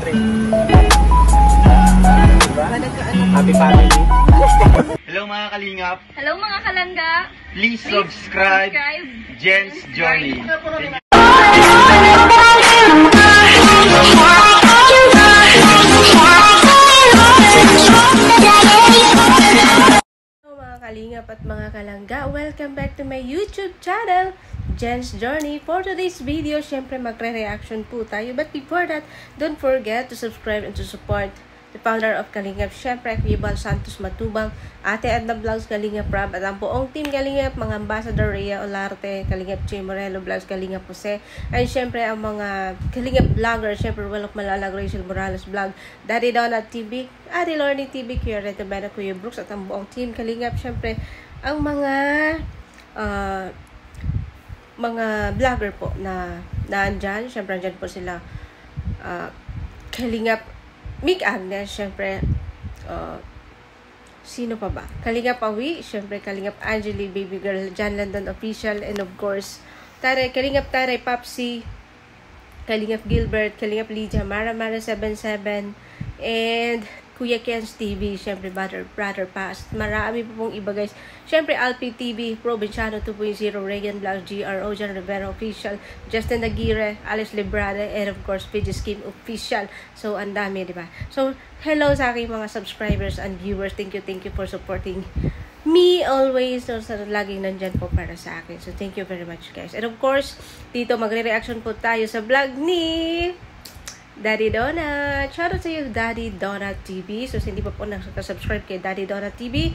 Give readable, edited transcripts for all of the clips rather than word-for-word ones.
3. Diba? Happy family. Hello mga kalingap. Hello mga kalangga. Please subscribe Jen's Journey. Kalingap at mga kalangga, welcome back to my YouTube channel, Jen's Journey. For today's video, syempre magre-reaction po tayo. But before that, don't forget to subscribe and to support the founder of Kalingap, syempre Kuya Bal Santos Matubang, Ate Edna Vlogs, Kalingap Rab, at ang buong team Kalingap, mga Ambassador Rhea Olarte, Kalingap Che Morelo Vlogs, Kalingap Jose, and syempre ang mga Kalingap vlogger, syempre Walok Malalag, Rachel Morales Vlog, Daddy Donat TV, Ate Lorny TV, Kuya Reto Bena, Kuya Brooks, at ang buong team Kalingap, syempre ang mga vlogger po na naandyan, syempre andyan po sila Kalingap Mick Agnes, syempre, sino pa ba? Kalingap Awi, syempre Kalingap Angeli, Baby Girl, John London Official, and of course, Kalingap Tare, Papsi, Kalingap Gilbert, Kalingap Lydia, Mara 77, and Kuya Ken's TV, syempre Brother Past. Marami po pong iba guys. Syempre Alpi TV, Provinciano 2.0, Regan Vlog, GRO, John Rivera Official, Justin Aguirre, Alice Librada, and of course Pidgey Scheme Official. So ang dami, di ba? So hello sa aking mga subscribers and viewers. Thank you for supporting me always. So laging nandyan po para sa akin. So thank you very much guys. And of course, dito magre-reaction po tayo sa vlog ni Daddy Donat. Shoutout sa iyo, Daddy Donat TV. So, hindi pa po nakasubscribe kay Daddy Donat TV,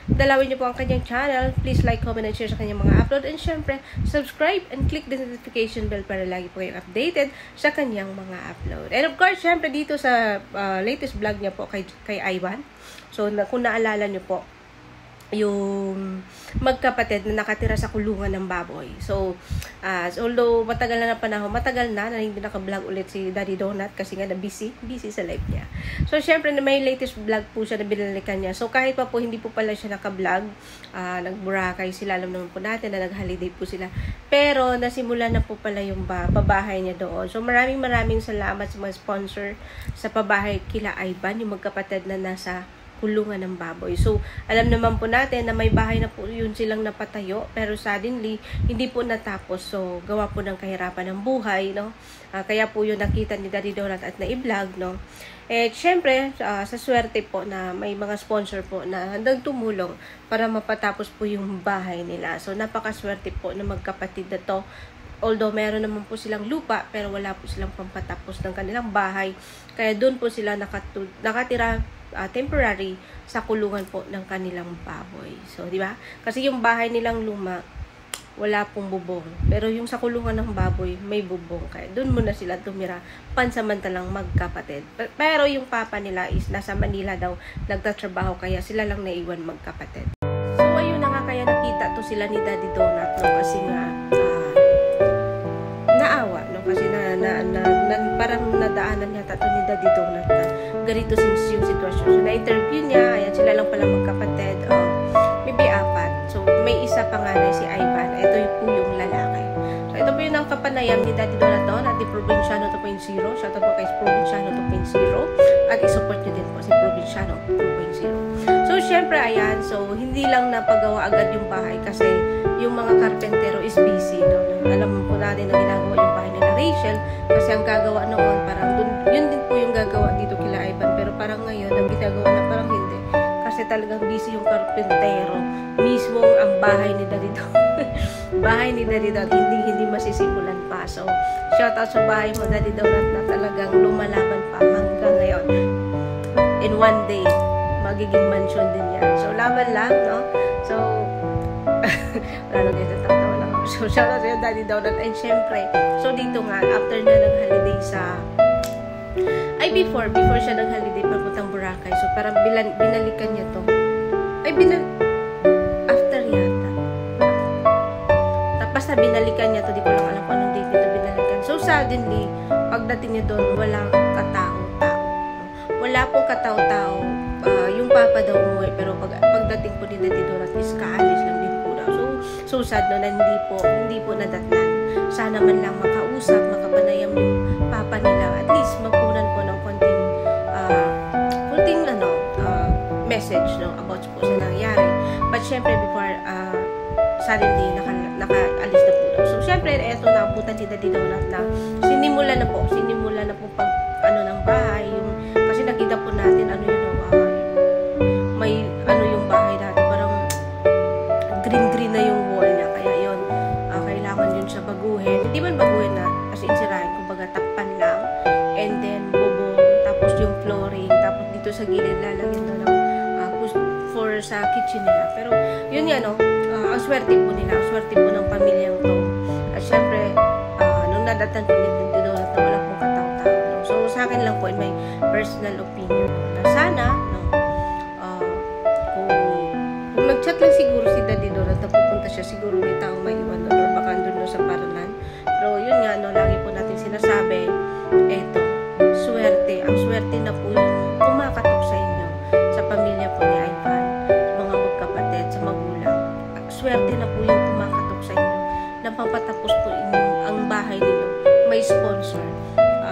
dalawin niyo po ang kanyang channel. Please like, comment, and share sa kanyang mga upload. And syempre, subscribe and click the notification bell para lagi po kayong updated sa kanyang mga upload. And of course, syempre dito sa latest vlog niya po kay Ivan. So, kung naalala niyo po, yung magkapatid na nakatira sa kulungan ng baboy. So, although matagal na hindi naka-vlog ulit si Daddy Donat kasi nga na busy sa life niya. So, syempre may latest vlog po siya na binalikan niya. So, kahit pa po hindi po pala siya naka-vlog, nag-Boracay sila, alam naman po natin na nag-holiday po sila. Pero, nasimula na po pala yung pabahay niya doon. So, maraming salamat sa mga sponsor sa pabahay kila Ivan, yung magkapatid na nasa kulungan ng baboy. So, alam naman po natin na may bahay na po yun silang napatayo, pero suddenly, hindi po natapos. So, gawa po ng kahirapan ng buhay, no? Kaya po yun nakita ni Daddy Donat at na-i-vlog, no? Eh, syempre, sa swerte po na may mga sponsor po na handang tumulong para mapatapos po yung bahay nila. So, napakaswerte po na magkapatid na to. Although meron naman po silang lupa, pero wala po silang pampatapos ng kanilang bahay. Kaya doon po sila nakatira temporary sa kulungan po ng kanilang baboy. So, di ba? Kasi yung bahay nilang luma, wala pong bubong. Pero yung sa kulungan ng baboy, may bubong. Kaya doon muna sila tumira, pansamantalang magkapatid. Pero yung papa nila is nasa Manila daw, nagtatrabaho, kaya sila lang naiwan magkapatid. So, ayun na nga, kaya nakita to sila ni Daddy Donat, no? Kasi nga, naawa, no? Kasi parang nadaanan yata to ni Daddy Donat na ganito yung sitwasyon. So, na-interview niya, ayan, sila lang pala magkapatid, maybe 4. So, may isa pa nga na si Ivan. Ito po yung lalaki. So, ito po yung ang kapanayam ni Daddy Donat at ni Provinciano 2.0. Shout out po kay Provinciano 2.0. At isupport nyo din po si Provinciano 2.0. So, syempre, ayan, so, hindi lang napagawa agad yung bahay kasi yung mga karpentero is busy, no? Alam po natin na ginagawa yung bahay nila Rachel kasi ang gagawa noon, parang yun din po yung gagawa dito kila Ivan, pero parang ngayon, ang ginagawa na parang hindi. Kasi talagang busy yung karpentero. Mismo ang bahay ni Daddy Donat. Bahay ni Daddy Donat, hindi masisimulan pa. So, shout out sa bahay mo, Daddy Donat, na talagang lumalaban pa hanggang ngayon. In one day, magiging mansion din yan. So, laban lang, no? So, wala lang guys, natawa lang ako. So, shout out sa yung Daddy Donat. And syempre, so dito nga, after na nag-holiday before siya nag-holiday papuntang Boracay. So, parang binalikan niya to. After yata. Basta binalikan niya to, di ko lang alam kung anong date nito binalikan. So, suddenly, pagdating niya doon, walang katao-tao. Wala pong katao-tao. Yung papa daw umuwi, pero pagdating po ni Daddy Donat is kaalis lang din po daw. So sad no, na hindi po nadatnan. Sana man lang makausap, makapanayam yung papa nila. At least magkunan po ng suddenly nakaalis na po daw. So, syempre, eto na po ni Daddy Donut na sinimula na po pag ng bahay, kasi nakita po natin may yung bahay natin, parang green na yung wall niya, kaya yun, kailangan yun siya baguhin, hindi man baguhin na, as in sirahin, kumbaga takpan lang, and then bubong, tapos yung flooring, tapos dito sa gilid lalagyan daw ng for sa kitchen nila, pero yun nga ang swerte po nila, ang swerte po ng pamilyang to, at syempre, nung nadatan po nila na wala pong kataw-tao, no? So sa akin lang po, in my personal opinion, na sana, kung nag-chat lang siguro si Daddy Donut na pupunta siya, siguro may taong may iwan doon, or baka doon sa Paralan, pero yun nga, lagi po natin sinasabi, eto, swerte, ang swerte na po yung kumakatok sa inyo, sa pamilya po ni Ivan, sa mga magkapatid, sa magulang, swerte na po yung kumakatok sa inyo, na papatapos po inyong ang bahay ninyo, may sponsor.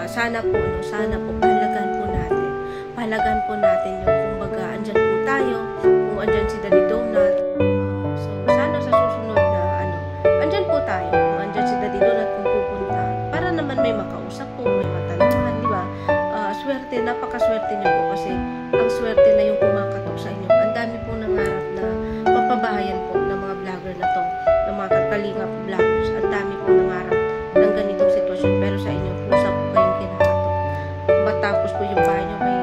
Sana po, pahalagan po natin yung, kumbaga, andyan po tayo, kung andyan si Daddy Donut, so sana sa susunod na, andyan po tayo, kung andyan si Daddy Donut kung pupunta, para naman may makausap po, may matanungan, di ba? Swerte, napakaswerte niyo po, kasi ang swerte na yung kumakatok sa inyo. Ang dami pong nangarap na mapabahayan po ng mga vlogger na to, ng mga kalingap vloggers. Ang dami pong nangarap ng ganitong sitwasyon, pero sa inyo, pusa po kayong kinakatok. Matapos po yung bahay nyo, may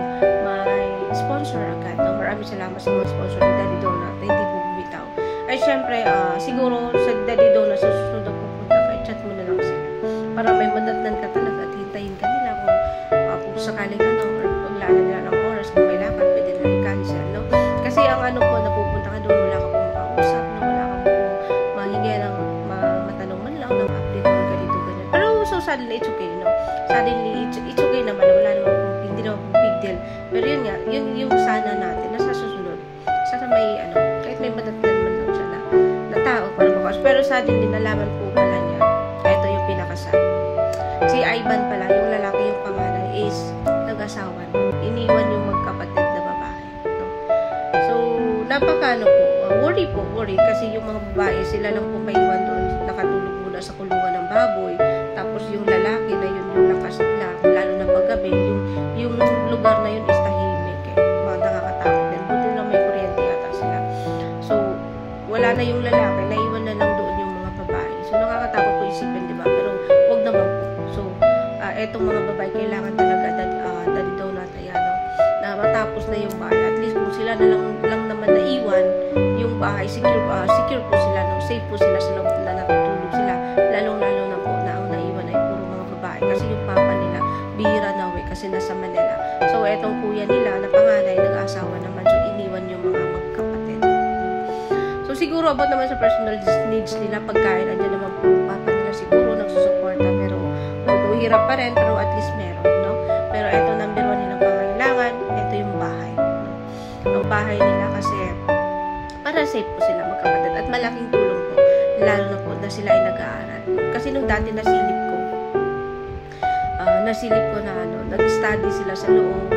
sponsor agad. No? Maraming salamat sa mga sponsor ni Daddy Donut na hindi po bumitaw. Ay syempre, siguro sa Daddy Donut, sa susunod na pupunta ka, chat mo na lang sila. Para may madatnan ka talaga at hintayin ka nila kung sakaling or paglala nila ng oras, kung may lakad, pwede nila i-cancel. No? Kasi ang po, napupunta ka doon, wala ka pong makausap, no? Wala ka pong mahingi ng matanong man lang ng update or ganito, ganyan. Pero so suddenly, it's okay, no? Suddenly, it's okay naman, wala naman hindi naman big deal. Pero yun nga, yun yung sana natin, na sa susunod, sana may, kahit may madatnan man lang siya na tao para makausap. Pero suddenly, nalaman po pala niya, ito yung pinakasal. Si Ivan pala, yung lalaki, yung pangalan, is nag-asawa na. Iniwan yung magkapatid na babae. No? So, worry. Kasi yung mga babae, sila lang po maiwan doon, nakatulog muna sa kulungan ng baboy. Tapos yung lalaki na yun, yung lakas nila, lalo na paggabi, yung lugar na yun is tahimik. Mga nakakatakot din. Buti lang may kuryente yata sila. So, wala na yung lalaki, naiwan na lang doon yung mga babae. So, nakakatakot po isipin, di ba? Pero, wag naman po. So, etong mga babae, kailangan talaga Daddy Donut, na matapos na yung bahay. At least, kung sila na lang naman naiwan, yung bahay, secure po sila, no? Safe po sila sa loob na natutulog sila. Lalong-lalo na po na ang naiwan ay puro mga babae. Kasi yung papa nila, bihira na kasi nasa Manila. So, etong kuya nila, na panganay, nag-asawa naman. So, iniwan yung mga magkapatid. So, siguro about naman sa personal needs nila, pagkain, andyan naman po yung papa nila, siguro nagsusuporta, pero hirap pa rin, pero at least meron, no? Pero eto, number 1 nilang pangailangan, eto yung bahay, no? Ang bahay nila kasi para safe po sila magkapatid at malaking tulong po, lalo na po na sila ay nag-aaral. Kasi nung dati nasilip ko na nag-study sila sa loob,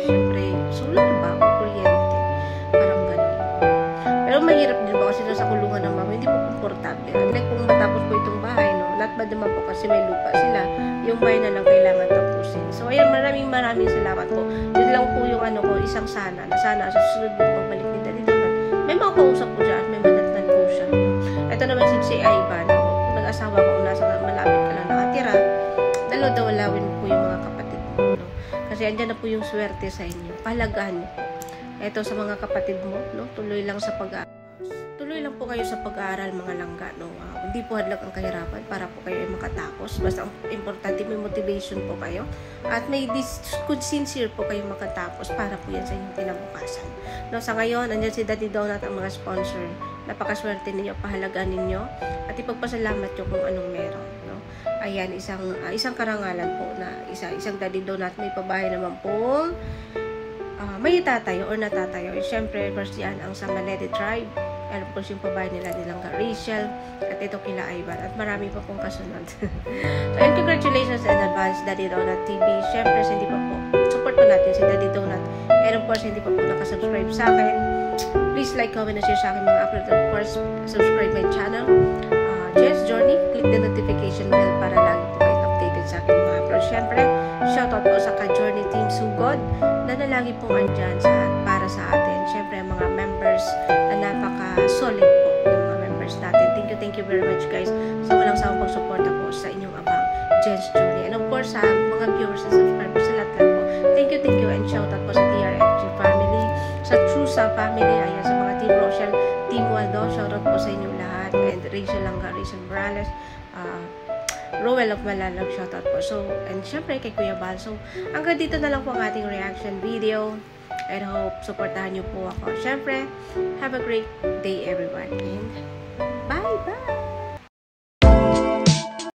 syempre, solar ba o kuryente, parang gano'n. Pero mahirap din ba kasi sa kulungan ng mama, hindi po komportable. Unlike kung matapos po itong bahay, no? Not bad naman po kasi may lupa sila, yung bahay na lang kailangan tapusin. So, ayan, maraming salamat po. Yun lang po yung isang sana, na sana sa susunod po pagbalik ni Daddy Donut, may mga kausap po siya at may madatnan po siya. Ito naman si Ivan, nag-asawa ko, nasa malapit ka lang nakatira, dalaw-dawalawin po yung mga kapatid mo, no? Kasi andyan na po yung swerte sa inyo. Pahalagahan niyo po. Ito sa mga kapatid mo, no? Tuloy lang po kayo sa pag-aaral, mga langga, no? Hindi po hadlang ang kahirapan para po kayo ay makatapos. Basta ang importante, may motivation po kayo. At may sincere po kayo makatapos para po yan sa inyong kinabukasan. No, sa ngayon, andyan si Daddy Donut, ang mga sponsor. Napakaswerte ninyo, pahalagaan ninyo. At ipagpasalamat nyo kung anong meron. No? Ayan, isang karangalan po na isang Daddy Donut. May pabahay naman po. May itatayo or natatayo. Siyempre, first yan ang Samanete tribe. And of course, yung pabahay nila nilang Rachel, at ito kila Ivan, at marami pa pong kasunod. So, and congratulations in advance, Daddy Donut TV. Siyempre, hindi pa po, support po natin si Daddy Donut. And of course, hindi pa po nakasubscribe sa akin. Please like, comment, and share sa aking mga upload. Of course, subscribe my channel, Jess Journey. Click the notification bell para lagi po kayo updated sa aking mga upload. Siyempre, shoutout po sa ka-Journey Team Sugod na lagi pong andyan para sa atin. Siyempre, mga members na napaka-solid po yung mga members natin. Thank you very much guys sa walang sawang pagsuporta po sa inyong abang Jess Journey. And of course, sa mga viewers and subscribers sa lahat po, thank you and shoutout po sa TRFG family, sa Trusa family, ayan, sa mga Team Rochelle, Team Waldo, shoutout po sa inyong lahat, and Rachel Langga, Rachel Morales, Rowell of Malalag, shoutout po. So, and syempre kay Kuya Bal. So, hanggang dito na lang po ang ating reaction video. And hope supportahan niyo po ako. Syempre, have a great day everyone. And bye-bye!